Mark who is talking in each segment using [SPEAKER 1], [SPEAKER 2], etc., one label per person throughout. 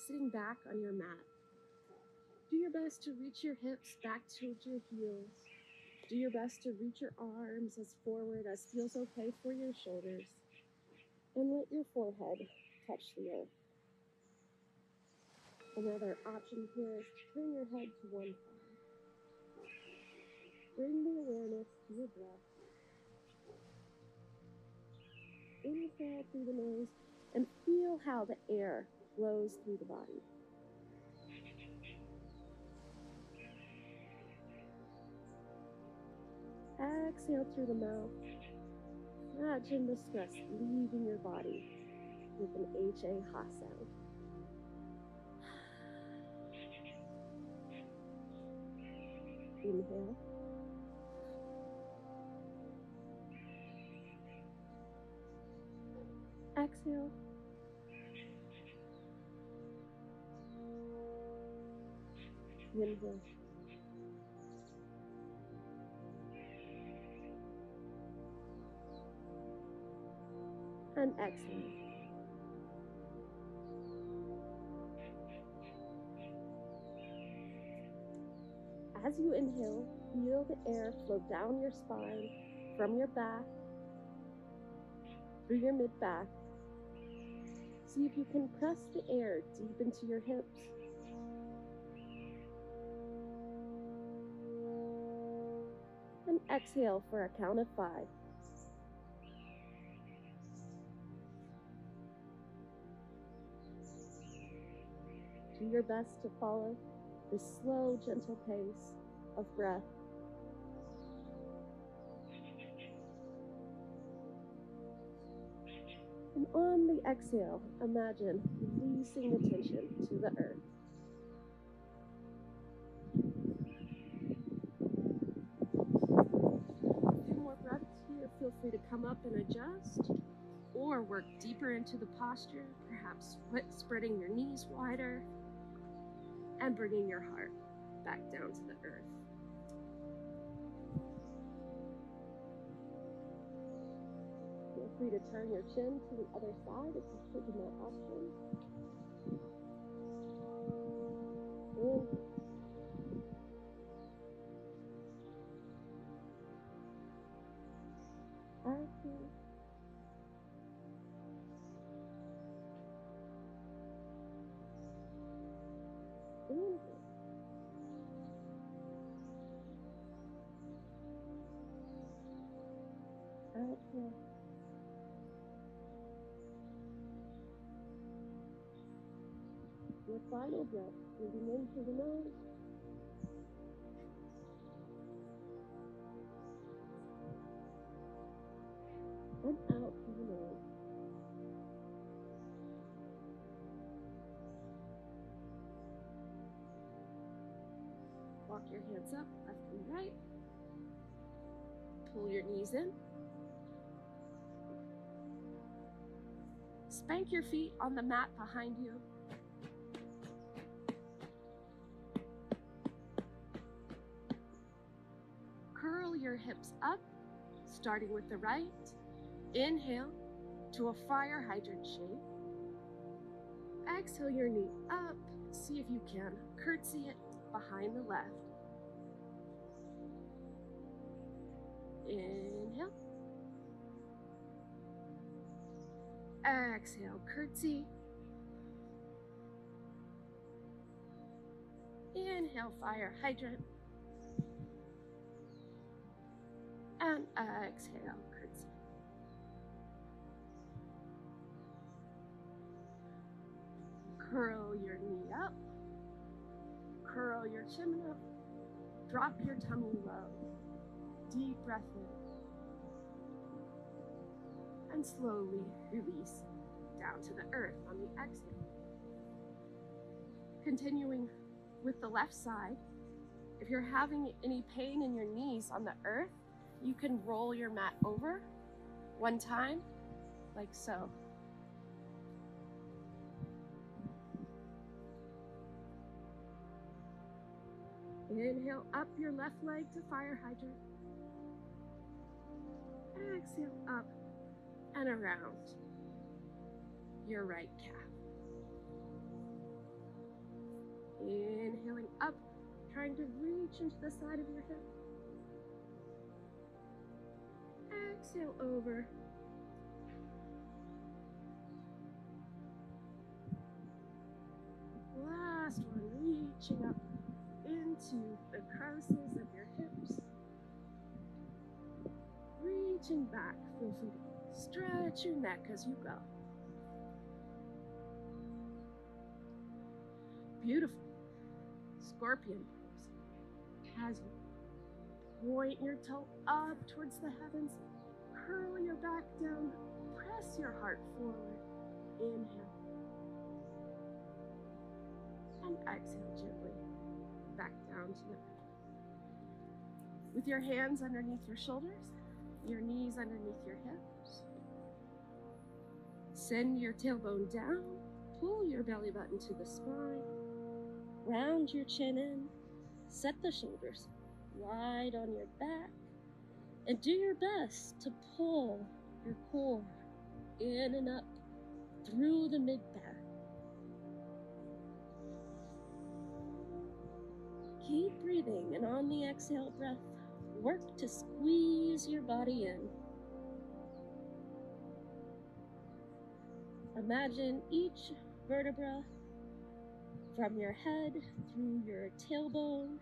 [SPEAKER 1] sitting back on your mat. Do your best to reach your hips back towards your heels. Do your best to reach your arms as forward as feels okay for your shoulders. And let your forehead touch the earth. Another option here is to turn your head to one side. Bring the awareness to your breath. Inhale through the nose and feel how the air flows through the body. Exhale through the mouth. Imagine the stress leaving your body with an HA sound. Inhale. Exhale. Inhale. And exhale. As you inhale, feel the air flow down your spine, from your back, through your mid-back. See if you can press the air deep into your hips. And exhale for a count of 5. Do your best to follow this slow, gentle pace of breath. And on the exhale, imagine releasing the tension to the earth. A few more breaths here. Feel free to come up and adjust or work deeper into the posture, perhaps spreading your knees wider and bringing your heart back down to the earth. Feel free to turn your chin to the other side if you've taken that option. Inhale. Exhale. Inhale. Exhale. Your final breath, breathing in through the nose. And out through the nose. Walk your hands up, left and right. Pull your knees in. Spank your feet on the mat behind you. Curl your hips up, starting with the right. Inhale to a fire hydrant shape. Exhale your knee up. See if you can curtsy it behind the left. Inhale. Exhale, curtsy. Inhale, fire hydrant. And exhale, curtsy. Curl your knee up. Curl your chin up. Drop your tummy low. Deep breath in. And slowly release down to the earth on the exhale. Continuing with the left side, if you're having any pain in your knees on the earth, you can roll your mat over one time, like so. Inhale up your left leg to fire hydrant. Exhale up and around your right calf. Inhaling up, trying to reach into the side of your hip. Exhale over. Last one, reaching up into the crevices of your hips. Reaching back, feel free to stretch your neck as you go. Beautiful. Scorpion pose. As you point your toe up towards the heavens, curl your back down, press your heart forward. Inhale. And exhale gently back down to the earth. With your hands underneath your shoulders, your knees underneath your hips. Send your tailbone down, pull your belly button to the spine, round your chin in, set the shoulders wide on your back, and do your best to pull your core in and up through the mid-back. Keep breathing, and on the exhale breath, work to squeeze your body in. Imagine each vertebra from your head through your tailbone,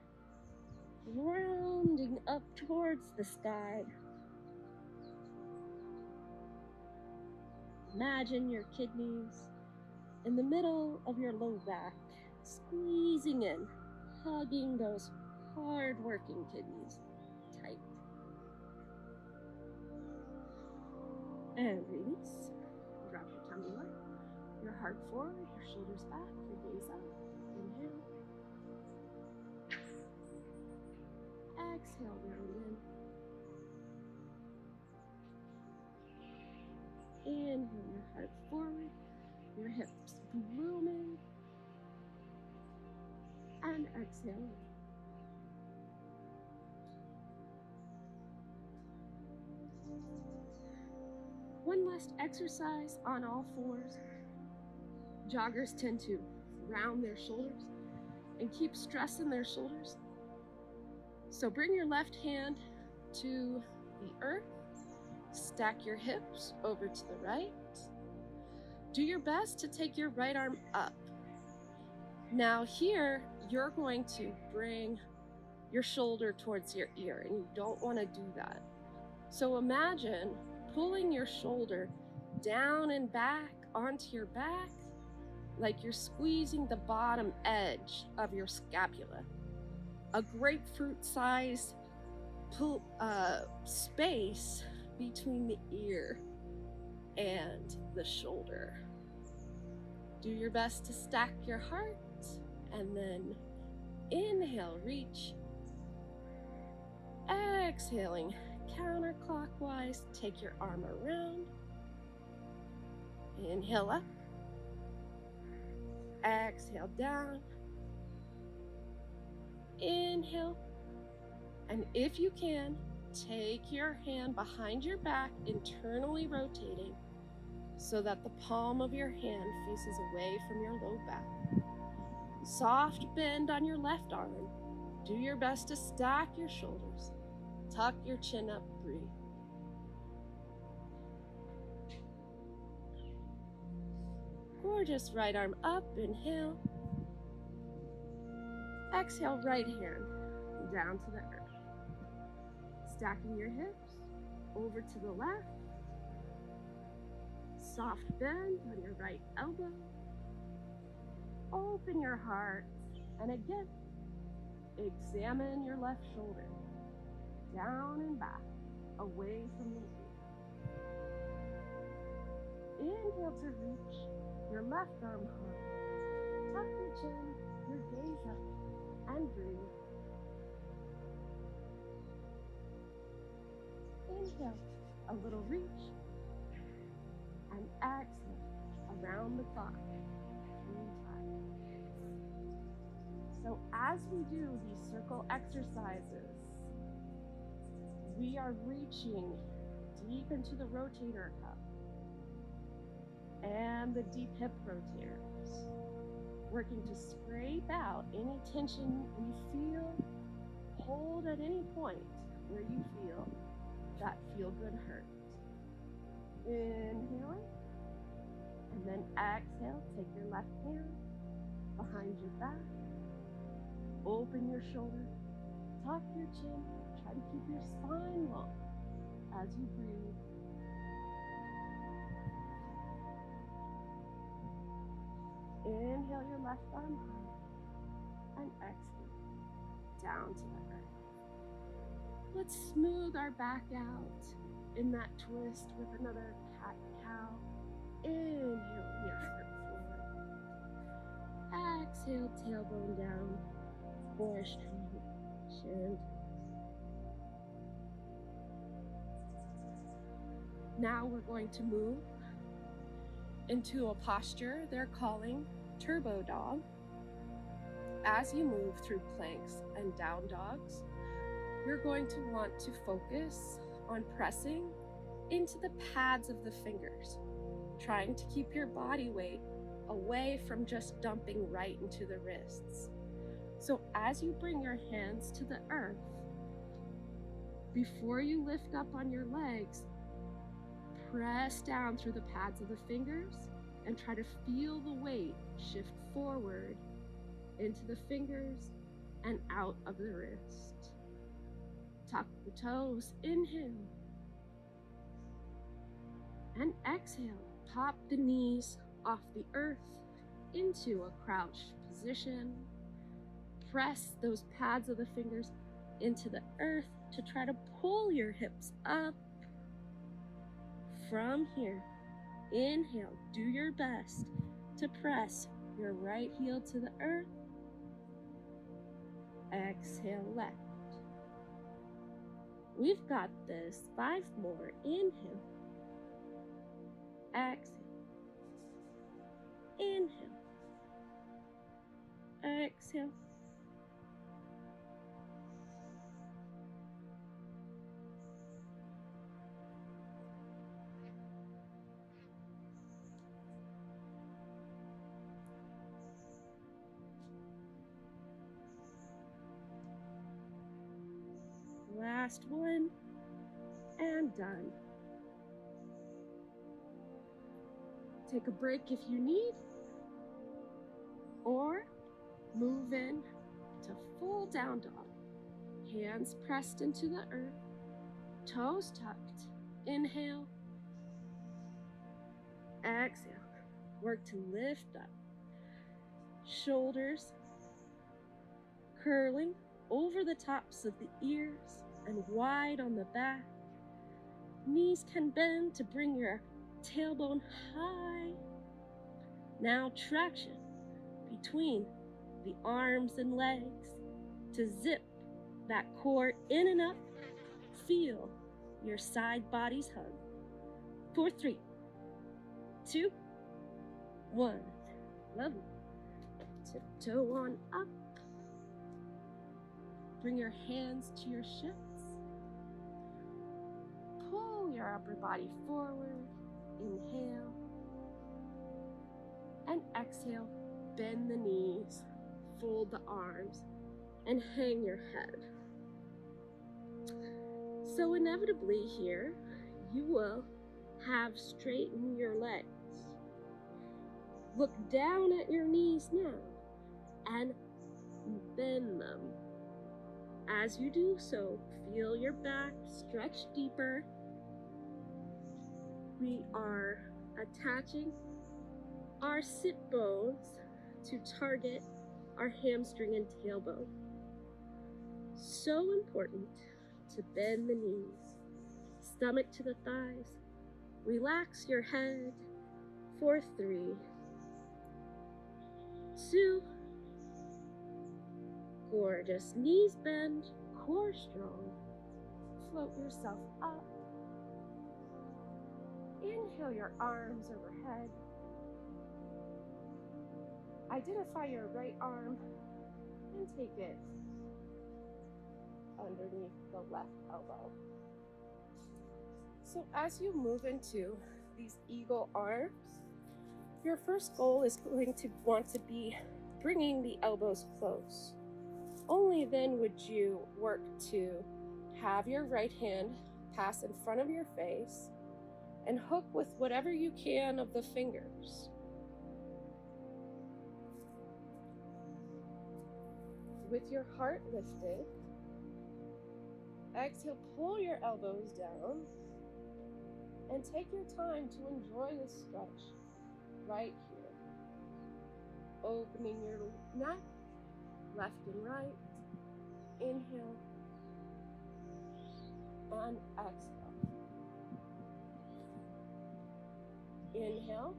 [SPEAKER 1] rounding up towards the sky. Imagine your kidneys in the middle of your low back, squeezing in, hugging those hard-working kidneys tight. And release. Drop your tummy low, your heart forward, your shoulders back, your gaze up. Inhale. Exhale, round in. Inhale, your heart forward, your hips blooming. And exhale. One last exercise on all fours. Joggers tend to round their shoulders and keep stress in their shoulders. So bring your left hand to the earth, stack your hips over to the right. Do your best to take your right arm up. Now here, you're going to bring your shoulder towards your ear, and you don't want to do that. So imagine pulling your shoulder down and back onto your back, like you're squeezing the bottom edge of your scapula. A grapefruit-sized space between the ear and the shoulder. Do your best to stack your heart, and then inhale, reach. Exhaling, counterclockwise, take your arm around. Inhale up. Exhale down. Inhale. And if you can, take your hand behind your back, internally rotating, so that the palm of your hand faces away from your low back. Soft bend on your left arm. Do your best to stack your shoulders. Tuck your chin up, breathe. Gorgeous right arm up, inhale. Exhale, right hand down to the earth. Stacking your hips over to the left. Soft bend on your right elbow. Open your heart, and again, examine your left shoulder. Down and back, away from the ear. Inhale to reach your left arm high. Tuck your chin, your gaze up, and breathe. Inhale, a little reach, and exhale, around the clock, 3 times. So as we do these circle exercises, we are reaching deep into the rotator cuff and the deep hip rotators. working to scrape out any tension we feel. Hold at any point where you feel that feel-good hurt. Inhale, and then exhale. Take your left hand behind your back. Open your shoulder, tuck your chin. Try to keep your spine long as you breathe. Inhale your left arm high and exhale down to the earth. Let's smooth our back out in that twist with another cat-cow. Inhale your heart forward. Exhale, tailbone down for a straight chin. Now we're going to move into a posture they're calling turbo dog. As you move through planks and down dogs, you're going to want to focus on pressing into the pads of the fingers, trying to keep your body weight away from just dumping right into the wrists. So as you bring your hands to the earth, before you lift up on your legs, press down through the pads of the fingers and try to feel the weight shift forward into the fingers and out of the wrist. Tuck the toes, inhale. And exhale, pop the knees off the earth into a crouched position. Press those pads of the fingers into the earth to try to pull your hips up. From here, inhale, do your best to press your right heel to the earth. Exhale, left. We've got this. 5 more. Inhale. Exhale. Inhale. Exhale. Last one, and done. Take a break if you need, or move in to full down dog. Hands pressed into the earth, toes tucked. Inhale, exhale. Work to lift up. Shoulders curling over the tops of the ears and wide on the back. Knees can bend to bring your tailbone high. Now traction between the arms and legs to zip that core in and up. Feel your side bodies hug. 4, 3, 2, 1. Lovely. Tiptoe on up. Bring your hands to your shins. Pull your upper body forward. Inhale. And exhale. Bend the knees. Fold the arms. And hang your head. So inevitably here, you will have straightened your legs. Look down at your knees now and bend them. As you do so, feel your back stretch deeper. We are attaching our sit bones to target our hamstring and tailbone. So important to bend the knees, stomach to the thighs. Relax your head for 3, 2, gorgeous. Knees bend, core strong. Float yourself up. Inhale your arms overhead. Identify your right arm and take it underneath the left elbow. So as you move into these eagle arms, your first goal is going to want to be bringing the elbows close. Only then would you work to have your right hand pass in front of your face and hook with whatever you can of the fingers. With your heart lifted, exhale, pull your elbows down and take your time to enjoy this stretch right here. Opening your neck, left and right. Inhale and exhale. Inhale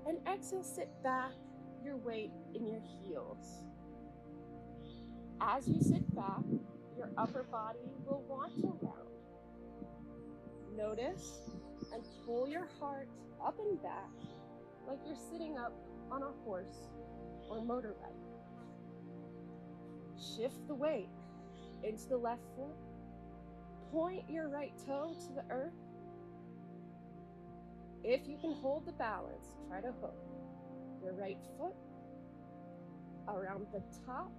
[SPEAKER 1] and exhale, sit back, your weight in your heels. As you sit back, your upper body will want to round. Notice and pull your heart up and back like you're sitting up on a horse or motorbike. Shift the weight into the left foot. Point your right toe to the earth. If you can hold the balance, try to hook your right foot around the top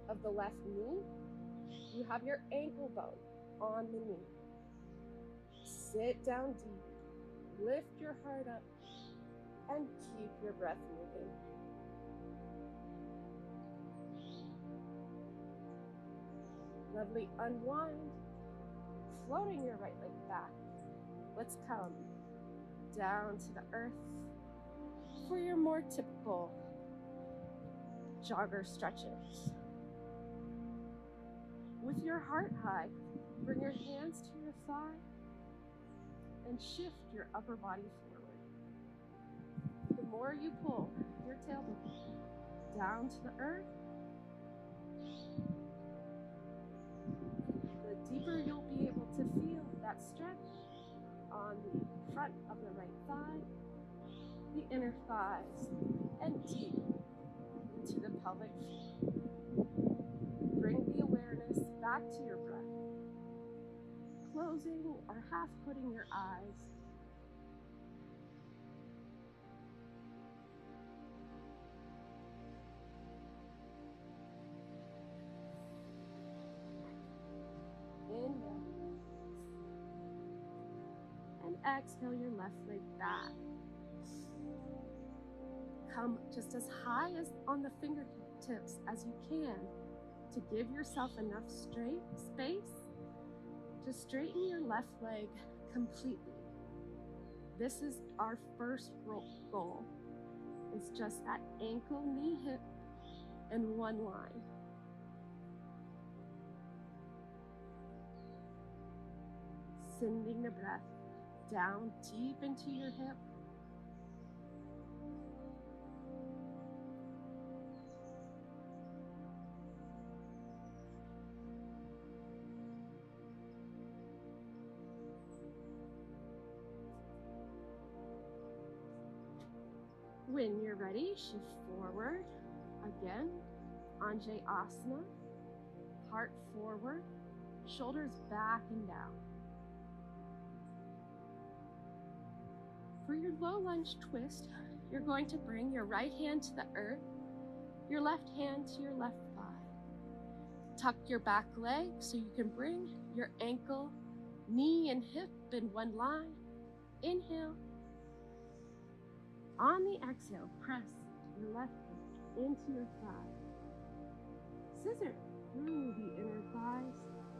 [SPEAKER 1] of the left knee. You have your ankle bone on the knee. Sit down deep, lift your heart up, and keep your breath moving. Lovely, unwind, floating your right leg back. Let's come down to the earth for your more typical jogger stretches. With your heart high, bring your hands to your thigh and shift your upper body forward. The more you pull your tailbone down to the earth, the deeper you'll be able to feel that stretch on the front of the right thigh, the inner thighs, and deep into the pelvic floor. Bring the awareness back to your breath, closing or half putting your eyes. Inhale. And exhale your left leg back. Come just as high as on the fingertips as you can to give yourself enough space to straighten your left leg completely. This is our first goal. It's just that ankle, knee, hip, in one line. Sending the breath down deep into your hip. When you're ready, shift forward. Again, Anjayasana. Heart forward, shoulders back and down. For your low lunge twist, you're going to bring your right hand to the earth, your left hand to your left thigh. Tuck your back leg so you can bring your ankle, knee, and hip in one line. Inhale. On the exhale, press your left foot into your thigh. Scissor through the inner thighs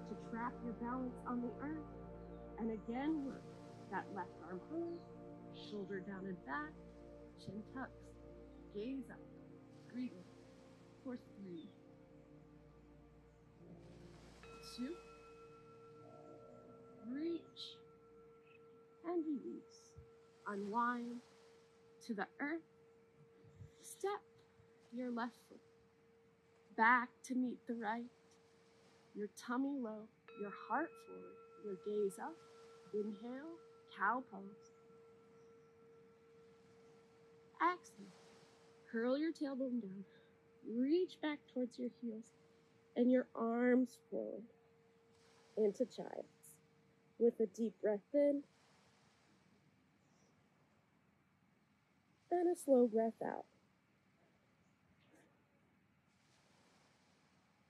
[SPEAKER 1] to trap your balance on the earth. And again, work that left arm high, shoulder down and back, chin tucks, gaze up. Breathe for 3, 2, reach, and release. Unwind to the earth. Step your left foot back to meet the right. Your tummy low, your heart forward, your gaze up. Inhale, cow pose. Exhale, curl your tailbone down. Reach back towards your heels and your arms forward into child's. With a deep breath in and a slow breath out.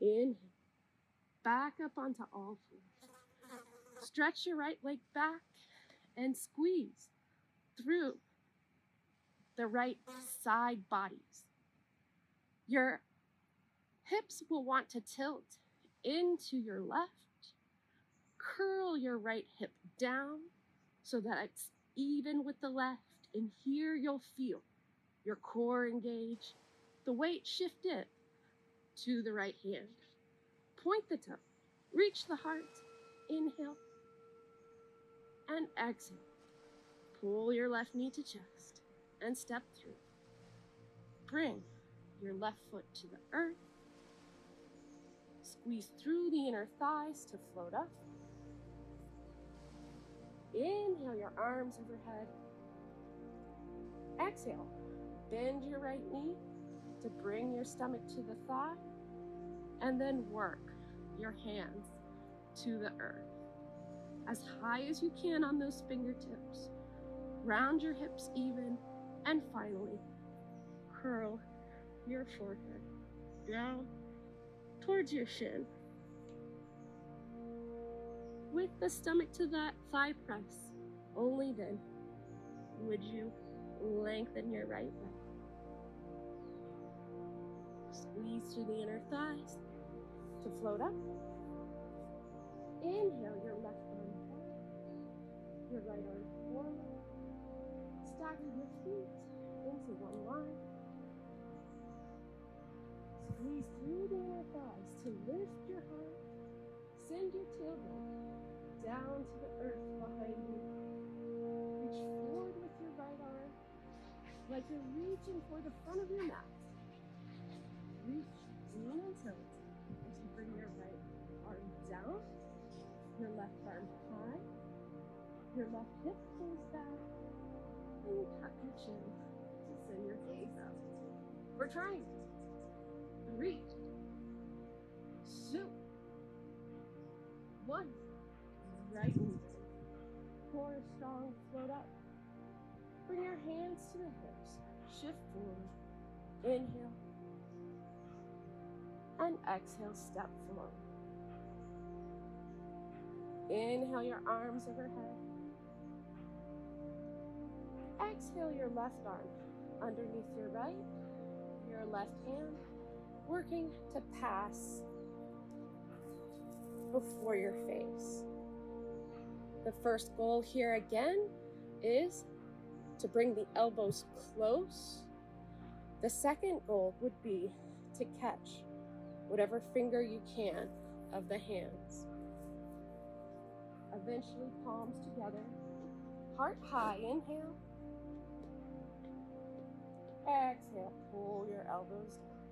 [SPEAKER 1] Inhale, back up onto all fours. Stretch your right leg back and squeeze through the right side bodies. Your hips will want to tilt into your left. Curl your right hip down so that it's even with the left. And here you'll feel your core engage, the weight shift it to the right hand. Point the toe, reach the heart, inhale, and exhale. Pull your left knee to chest and step through. Bring your left foot to the earth. Squeeze through the inner thighs to float up. Inhale your arms overhead. Exhale, bend your right knee to bring your stomach to the thigh, and then work your hands to the earth. As high as you can on those fingertips. Round your hips even, and finally, curl your forehead down towards your shin. With the stomach to that thigh press, only then would you lengthen your right leg. Squeeze through the inner thighs to float up. Inhale your left arm back, your right arm forward. Stagger your feet into one line. Squeeze through the inner thighs to lift your heart. Send your tailbone down to the earth behind you. Reach forward with your right arm like you're reaching for the front of your mat. Reach, lean and tilt as you bring your right arm down, your left arm high, your left hip pulls back, and you tuck your chin to send your gaze out. We're trying. 3, 2, 1. Right knee. Core strong, float up. Bring your hands to the hips. Shift forward. Inhale. And exhale, step forward. Inhale your arms overhead. Exhale your left arm underneath your right, your left hand working to pass before your face. The first goal here again is to bring the elbows close. The second goal would be to catch whatever finger you can of the hands. Eventually palms together, heart high, inhale. Exhale, pull your elbows down.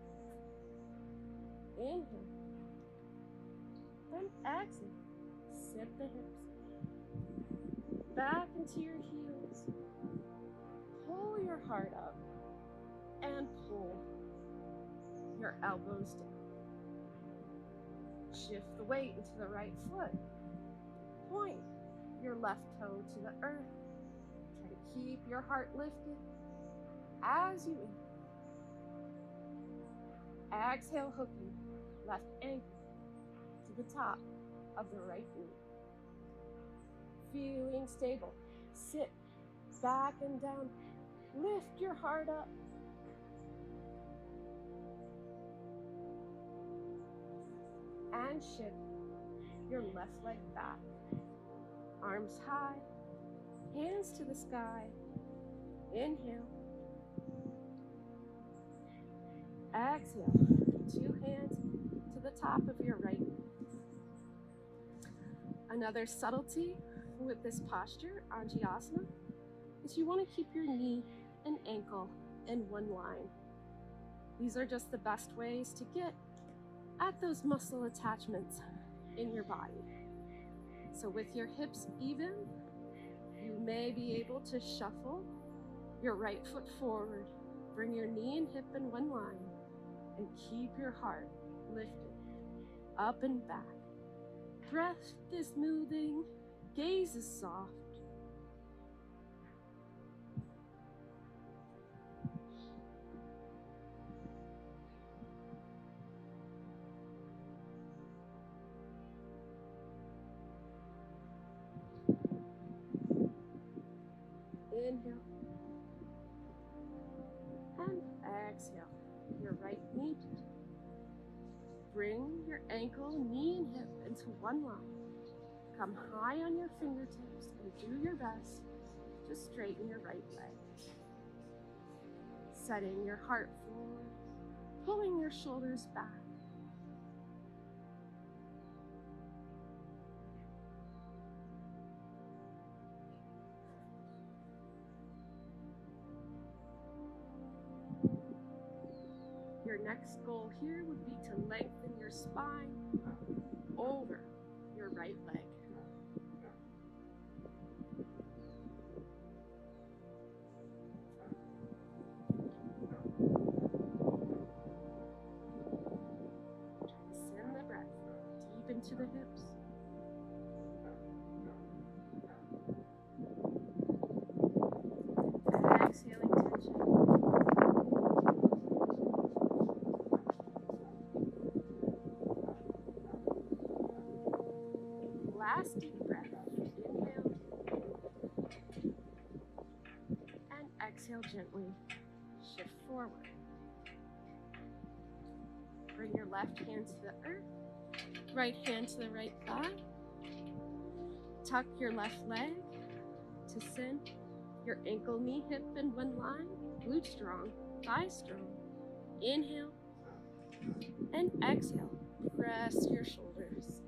[SPEAKER 1] Inhale. And exhale, sit the hips back into your heels. Pull your heart up and pull your elbows down. Shift the weight into the right foot. Point your left toe to the earth. Try to keep your heart lifted as you inhale. Exhale, hooking left ankle to the top of the right knee. Feeling stable. Sit back and down. Lift your heart up. And shift your left leg back. Arms high, hands to the sky. Inhale. Exhale. 2 hands to the top of your right knee. Another subtlety with this posture, Angiasana, is you want to keep your knee and ankle in one line. These are just the best ways to get at those muscle attachments in your body. So with your hips even, you may be able to shuffle your right foot forward, bring your knee and hip in one line, and keep your heart lifted up and back. Breath is moving, gaze is soft. Inhale. And exhale. Your right knee. Bring your ankle, knee, and hip into one line. Come high on your fingertips and do your best to straighten your right leg. Setting your heart forward, pulling your shoulders back. Your next goal here would be to lengthen your spine over your right leg. Send the breath deep into the hips. Exhaling tension. Last deep breath. Inhale. And exhale gently. Shift forward. Bring your left hand to the earth. Right hand to the right thigh. Tuck your left leg to send your ankle, knee, hip in one line. Glute strong, thigh strong. Inhale and exhale. Press your shoulders.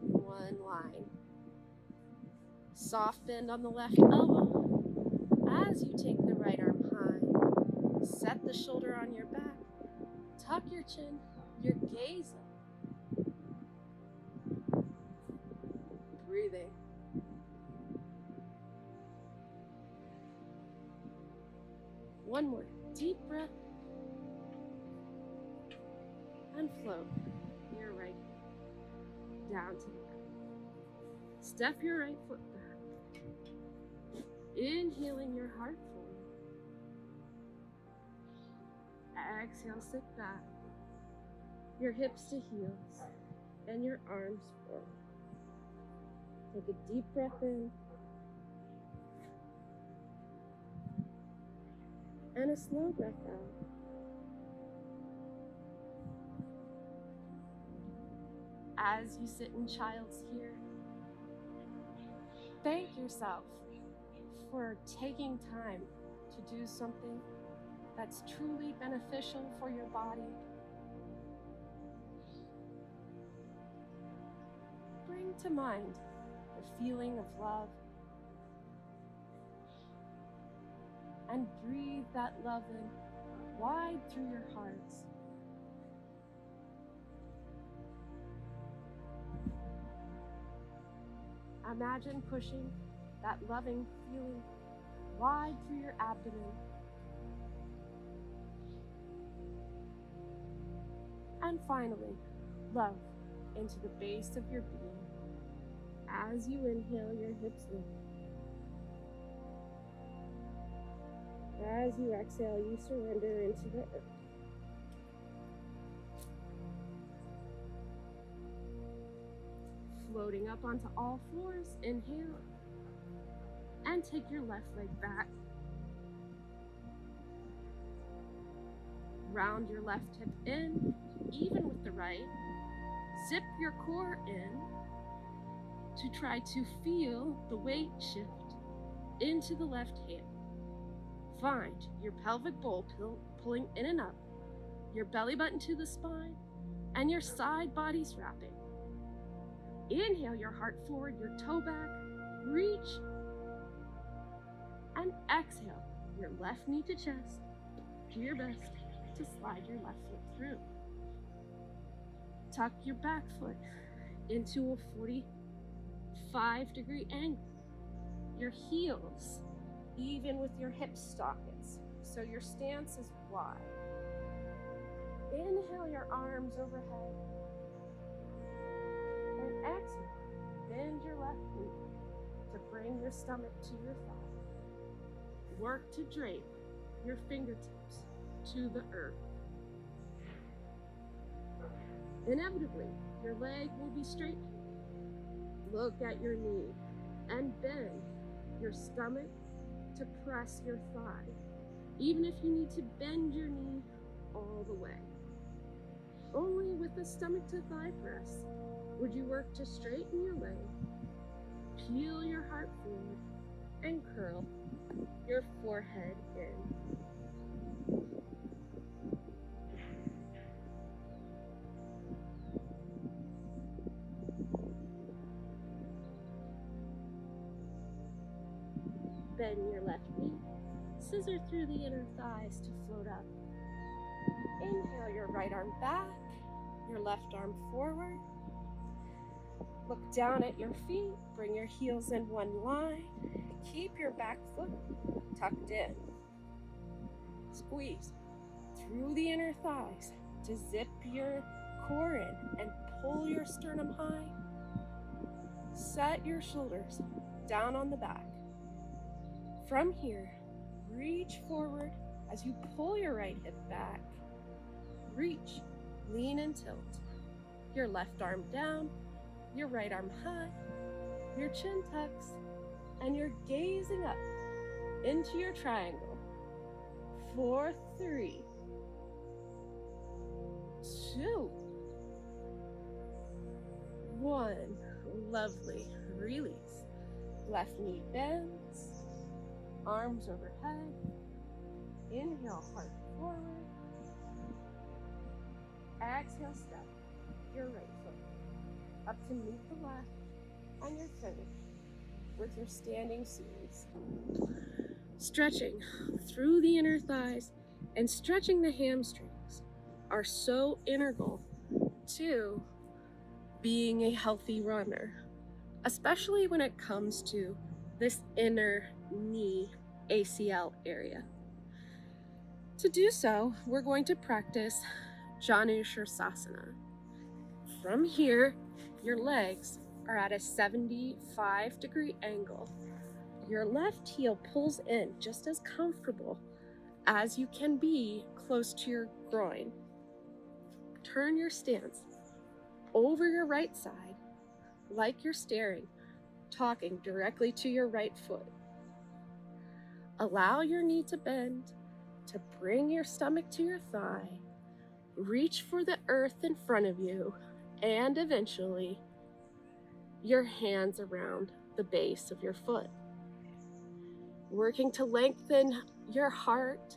[SPEAKER 1] One line. Soft bend on the left elbow as you take the right arm high. Set the shoulder on your back. Tuck your chin, your gaze up. Breathing. One more deep breath. And float your right down to the ground. Step your right foot back. Inhaling your heart forward. Exhale, sit back. Your hips to heels and your arms forward. Take a deep breath in and a slow breath out. As you sit in child's here, thank yourself for taking time to do something that's truly beneficial for your body. Bring to mind the feeling of love and breathe that love in wide through your hearts. Imagine pushing that loving feeling wide through your abdomen. And finally, love into the base of your being. As you inhale, your hips lift. As you exhale, you surrender into the earth. Floating up onto all fours, inhale. And take your left leg back. Round your left hip in, even with the right. Zip your core in to try to feel the weight shift into the left hand. Find your pelvic bowl pulling in and up, your belly button to the spine, and your side body's wrapping. Inhale your heart forward, your toe back, reach, and exhale your left knee to chest. Do your best to slide your left foot through. Tuck your back foot into a 45-degree angle. Your heels even with your hip sockets, so your stance is wide. Inhale your arms overhead. And exhale, bend your left knee to bring your stomach to your thigh. Work to drape your fingertips to the earth. Inevitably, your leg will be straight. Look at your knee and bend your stomach to press your thigh, even if you need to bend your knee all the way. Only with the stomach to thigh press would you work to straighten your leg, peel your heart forward, and curl your forehead in. Bend your left knee, scissor through the inner thighs to float up. Inhale your right arm back, your left arm forward. Look down at your feet, bring your heels in one line. Keep your back foot tucked in. Squeeze through the inner thighs to zip your core in and pull your sternum high. Set your shoulders down on the back. From here, reach forward as you pull your right hip back. Reach, lean and tilt. Your left arm down, your right arm high, your chin tucks, and you're gazing up into your triangle. 4, 3, 2, 1. Lovely. Release. Left knee bends, arms overhead. Inhale, heart forward. Exhale, step your right foot up to meet the left, and you're finished with your standing series. Stretching through the inner thighs and stretching the hamstrings are so integral to being a healthy runner, especially when it comes to this inner knee ACL area. To do so, we're going to practice Janu Shirsasana. From here, your legs are at a 75-degree angle. Your left heel pulls in just as comfortable as you can be close to your groin. Turn your stance over your right side like you're staring, talking directly to your right foot. Allow your knee to bend, to bring your stomach to your thigh. Reach for the earth in front of you, and eventually your hands around the base of your foot. Working to lengthen your heart.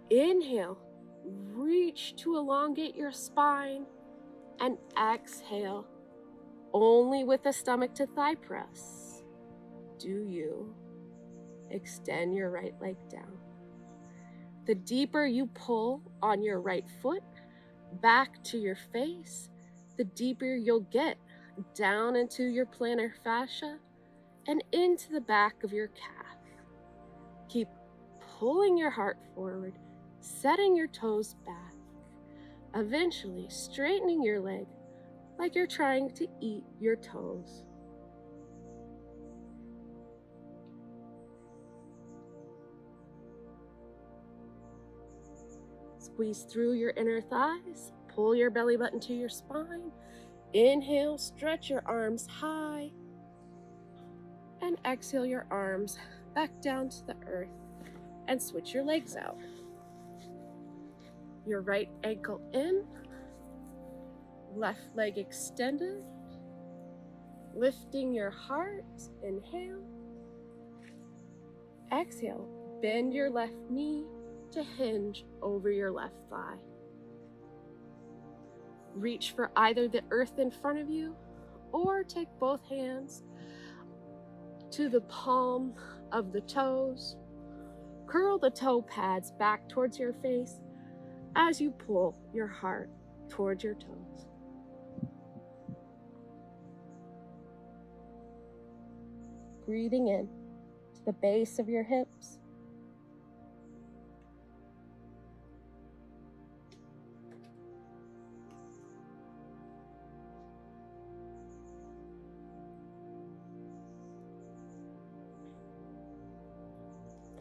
[SPEAKER 1] Inhale, reach to elongate your spine, and exhale, only with the stomach to thigh press. Do you extend your right leg down? The deeper you pull on your right foot back to your face, the deeper you'll get down into your plantar fascia and into the back of your calf. Keep pulling your heart forward, setting your toes back, eventually straightening your leg like you're trying to eat your toes. Squeeze through your inner thighs, pull your belly button to your spine. Inhale, stretch your arms high, and exhale your arms back down to the earth and switch your legs out. Your right ankle in, left leg extended, lifting your heart. Inhale. Exhale, bend your left knee to hinge over your left thigh. Reach for either the earth in front of you or take both hands to the palm of the toes. Curl the toe pads back towards your face as you pull your heart towards your toes. Breathing in to the base of your hips.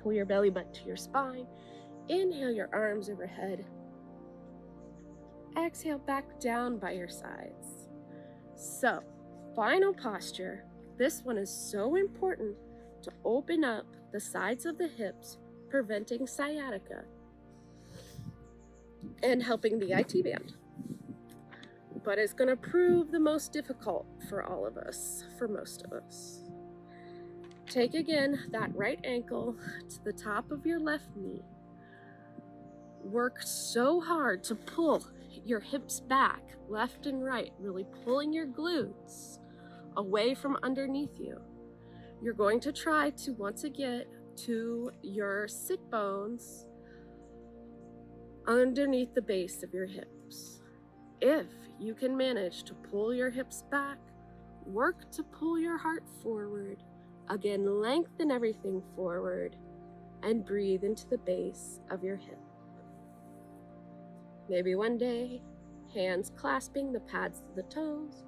[SPEAKER 1] Pull your belly button to your spine. Inhale your arms overhead. Exhale back down by your sides. So, final posture. This one is so important to open up the sides of the hips, preventing sciatica and helping the IT band. But it's going to prove the most difficult for all of us, for most of us. Take again that right ankle to the top of your left knee. Work so hard to pull your hips back, left and right, really pulling your glutes away from underneath you. You're going to try to once again to your sit bones underneath the base of your hips. If you can manage to pull your hips back, work to pull your heart forward. Again, lengthen everything forward and breathe into the base of your hip. Maybe one day, hands clasping the pads of the toes,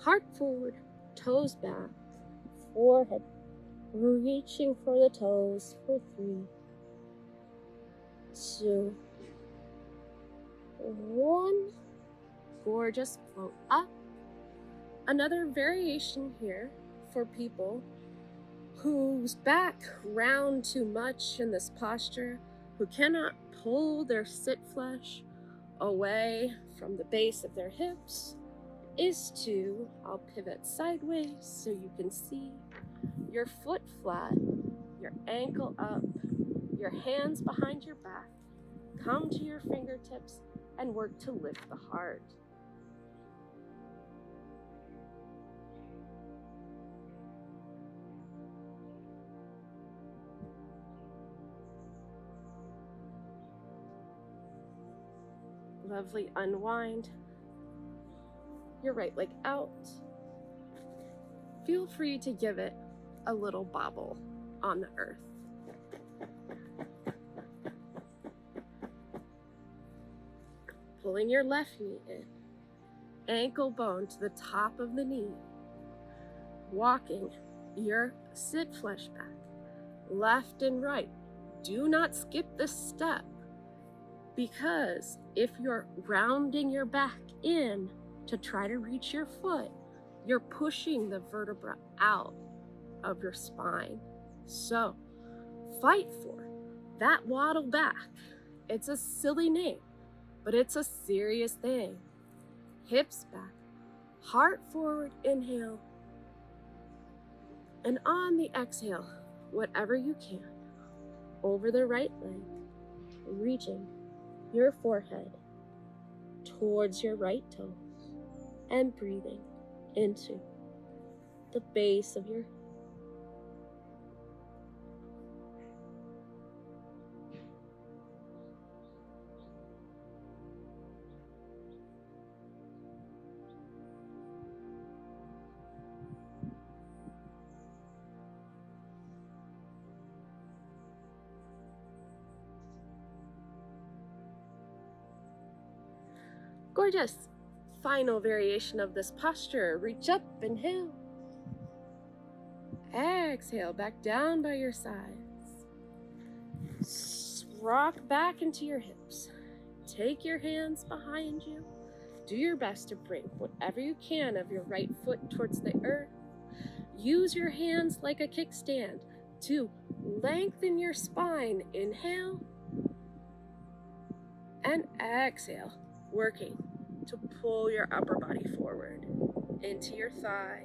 [SPEAKER 1] heart forward, toes back, forehead reaching for the toes for 3, 2, 1. Gorgeous, float up. Another variation here for people whose back round too much in this posture, who cannot pull their sit flesh away from the base of their hips, is to, I'll pivot sideways so you can see your foot flat, your ankle up, your hands behind your back, come to your fingertips and work to lift the heart. Lovely, unwind your right leg out. Feel free to give it a little bobble on the earth. Pulling your left knee in, ankle bone to the top of the knee. Walking your sit flesh back, left and right. Do not skip this step, because if you're rounding your back in to try to reach your foot, you're pushing the vertebra out of your spine. So fight for that waddle back. It's a silly name, but it's a serious thing. Hips back, heart forward, inhale. And on the exhale, whatever you can, over the right leg, reaching your forehead towards your right toes and breathing into the base of your gorgeous. Final variation of this posture. Reach up, inhale. Exhale, back down by your sides. Rock back into your hips. Take your hands behind you. Do your best to bring whatever you can of your right foot towards the earth. Use your hands like a kickstand to lengthen your spine. Inhale and exhale, working to pull your upper body forward into your thigh.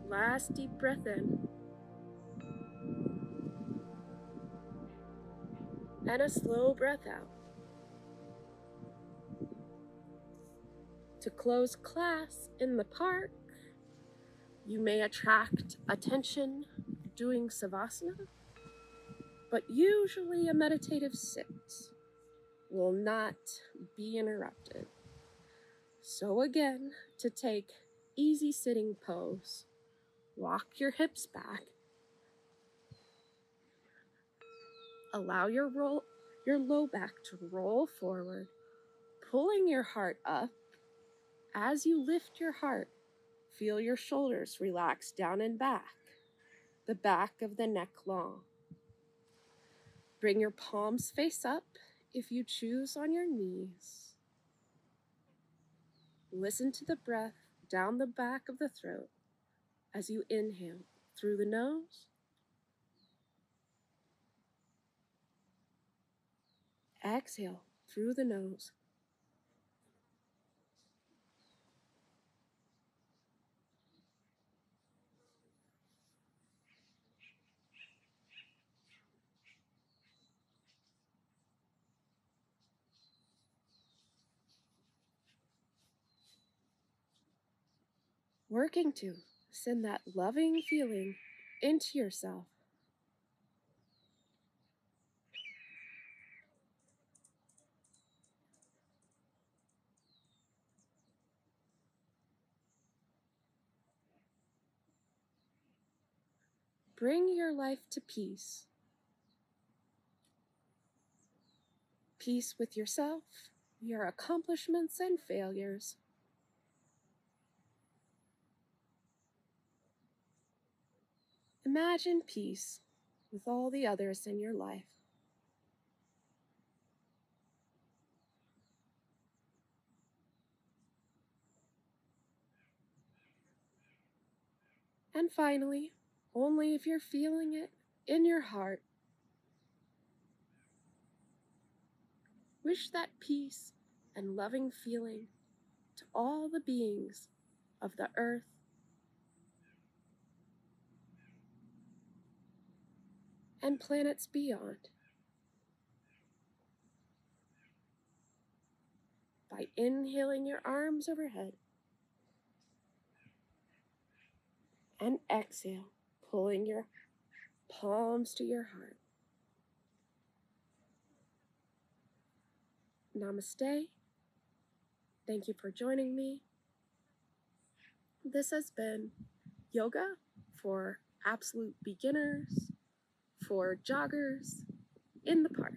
[SPEAKER 1] Last deep breath in. And a slow breath out. To close class in the park, you may attract attention doing savasana, but usually a meditative sit will not be interrupted. So again, to take easy sitting pose, walk your hips back. Allow your low back to roll forward, pulling your heart up. As you lift your heart, feel your shoulders relax down and back. the back of the neck long. Bring your palms face up if you choose on your knees. Listen to the breath down the back of the throat as you inhale through the nose. Exhale through the nose. Working to send that loving feeling into yourself. Bring your life to peace. Peace with yourself, your accomplishments and failures. Imagine peace with all the others in your life. And finally, only if you're feeling it in your heart, wish that peace and loving feeling to all the beings of the earth and planets beyond. By inhaling your arms overhead and exhale, pulling your palms to your heart. Namaste. Thank you for joining me. This has been yoga for absolute beginners, for joggers in the park.